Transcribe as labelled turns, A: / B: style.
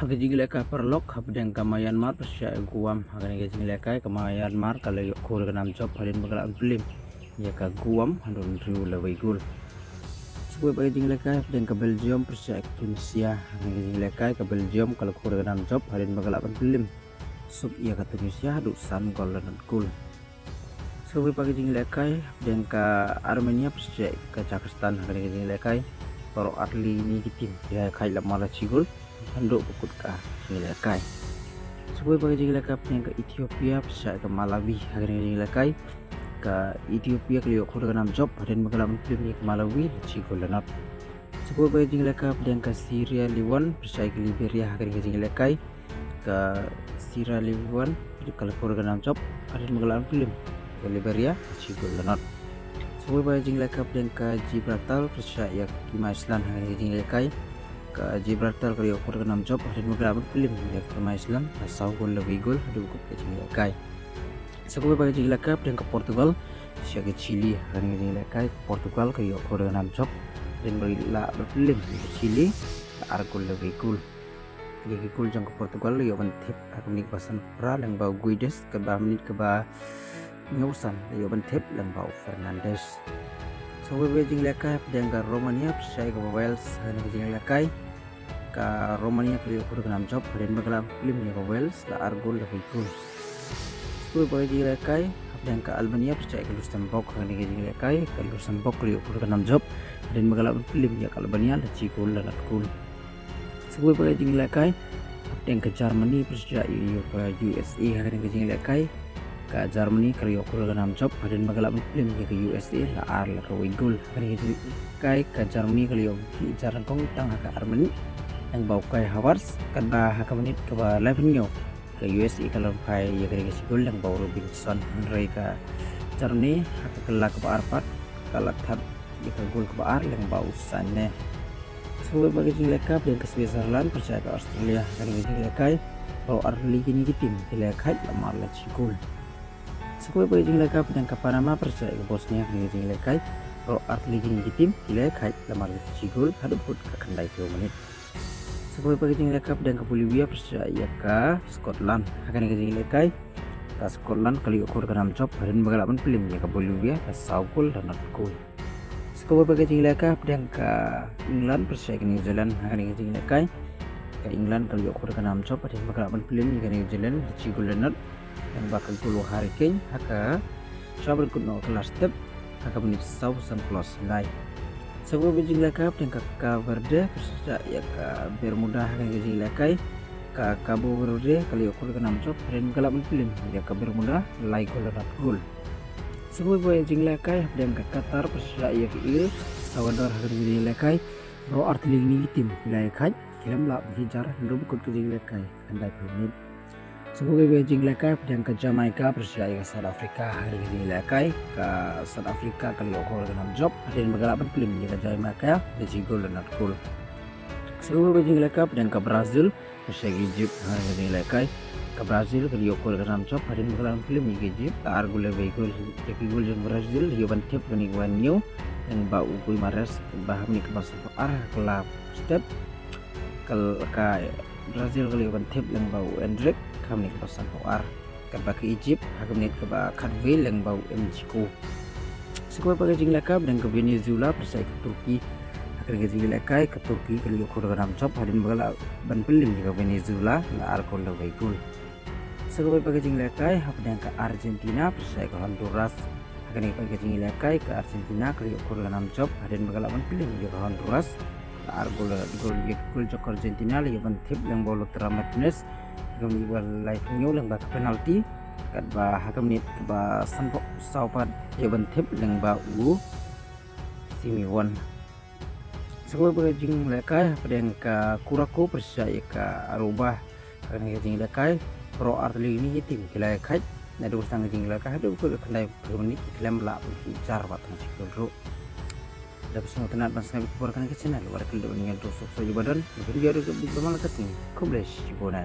A: Hage jingleka perlok habdeng kamayan mar persya guam hagane ge jingleka kamayan mar kala yok kur ganam job halin bagala blim ya ka guam handun riu lewai gul sebuah bagi jingleka habdeng ke Belgium persya Tunisia hagane ge jingleka ke Belgium kala kur ganam job halin bagala blim sub ya ka Tunisia hadu san gol dan gul sebuah bagi jingleka habdeng ke Armenia persya Kazakhstan hagane ge jingleka paro atli ni gitim ya kai la mala cigul handuk bukut ka jingleka sebuah bagi jingleka yang ke Ethiopia persya ke Malawi hagane ge jingleka ke Ethiopia kaliyo kur ganam job haden magalam film ke Malawi cigul lanap sebuah bagi jingleka yang ke Syria Lebanon persya ke Liberia hagane ge jingleka ke Syria Lebanon kalau kur ganam job haden magalam film ke Liberia cigul lanap sebuah bagi jingleka yang ke Gibraltar persya ya ke Iceland hagane ge jingleka ke Gibraltar kaliyo kur ganam job haden magalam film ya ke Iceland asau gol lebih gol hadu bukut ke jingleka sebuah bagi jingleka yang ke Portugal persya ke Chili hagane ge jingleka Portugal kaliyo kur ganam job dan berila film ke Chili argol lebih gol lagi gol jang ke Portugal yo bentip hagane pasan pra lang bau Guedes ke 3 menit ke ba Nyusan yo bentip lang bau Fernandes sebuah bagi jingleka yang ke Romania persya ke Wales hagane ge jingleka ke Romania kaliyo kur ganam job dan magalam film ya ke Wales la argol lebih gol sebuah bagi jingleka yang ke Albania persya ke Luxembourg hagane ge jingleka ke Luxembourg kaliyo kur ganam job dan magalam film ya ke Albania la cigol la gol sebuah bagi jingleka yang ke Germany persya yo ke USA hagane ge jingleka ke Germany kaliyo kur ganam job dan magalam film ya ke USA la ar la ke gol hagane ge jingleka ke Germany kaliyo ki jarang kong tang ke Armeni yang bau kai Havertz kan ba haka menit ke ba Levenio ke USA kalau kai ya ke gol yang bau Robinson Henry ke Germany haka kelak ke ba Arpat kalau tat ya ke gol ke ba Ar yang bau Sane sebuah bagi jingleka yang ke Switzerland persya ke Australia hagane ge jingleka bau Arli kini ke tim jingleka lamar la cigol sebuah bagi jingleka yang ke Panama persya ke Bosnia hagane ge jingleka bau Arli kini ke tim jingleka lamar la cigol hadu put ke kendai 2 menit sebuah bagi jingleka yang ke Bolivia persya ya ke Scotland hagane ge jingleka ke Scotland kaliyo kur ganam job dan bagalapan film ya ke Bolivia ke saugul dan gol sebuah bagi jingleka yang ke England persya ke New Zealand hagane ge jingleka ke England kaliyo kur ganam job dan bagalapan film ya ke New Zealand cigul dan yang bakal gol Hurricane haka sabar kuno kelas step haka menit sau san plus nilai sebuah bagi jingleka yang ke Cabo Verde persya ya ke Bermuda hagane ge jingleka ke Cabo Verde kaliyo kur ganam job dan bagalapan film ya ke Bermuda lai gol dan gol sebuah bagi jingleka yang ke Qatar persya ya ke Il Salvador hagane ge jingleka bro artili ni tim jingleka kilam la hijar ndum kut ke jingleka andai menit sebuah bagi jingleka yang ke Jamaica persya ya ke South Africa hagane ge jingleka ke South Africa kaliyo kur ganam job dan bagalapan film ya ke Jamaica de cigol dan gol sebuah bagi jingleka yang ke Brazil persya ke Egypt hagane ge jingleka ke Brazil kaliyo kur ganam job dan bagalapan film ya ke Egypt argol lebih gol ya ke gol jang Brazil yo bantip kani wanyo yang bau Ugui Mares baham ni ke basa arah kelap step ke Brazil kaliyo bantip yang bau Endrick kami ke basa ar ke baki Egypt hagam ni ke ba Kadville yang bau Mjiko sebuah bagi jingleka dan ke Venezuela persya ke Turki hagane ge jingleka ke Turki kaliyo kur ganam job dan bagalapan film ya ke Venezuela la argol lebih gol sebuah bagi jingleka yang ke Argentina persya ke Honduras hagane bagi jingleka ke Argentina kaliyo kur ganam job dan bagalapan film ya ke Honduras la argol gol ya gol jok Argentina la bantip yang bolu Martinez hagam ibal live new yang bak penalti kat ba hagam nit ba sanpo saupat ya bantip yang ba u Simeone sebuah bagi jingleka yang ke Curacao persya ya ke Aruba hagane ge jingleka pro arli ini tim jingleka na do sang jingleka hadu ko kendai menit kilam la bicar batang cikul dapat semua tenat bangsa keluarkan ke channel warga dengan dosok saja badan video ada bermalah kesini kompleks cibona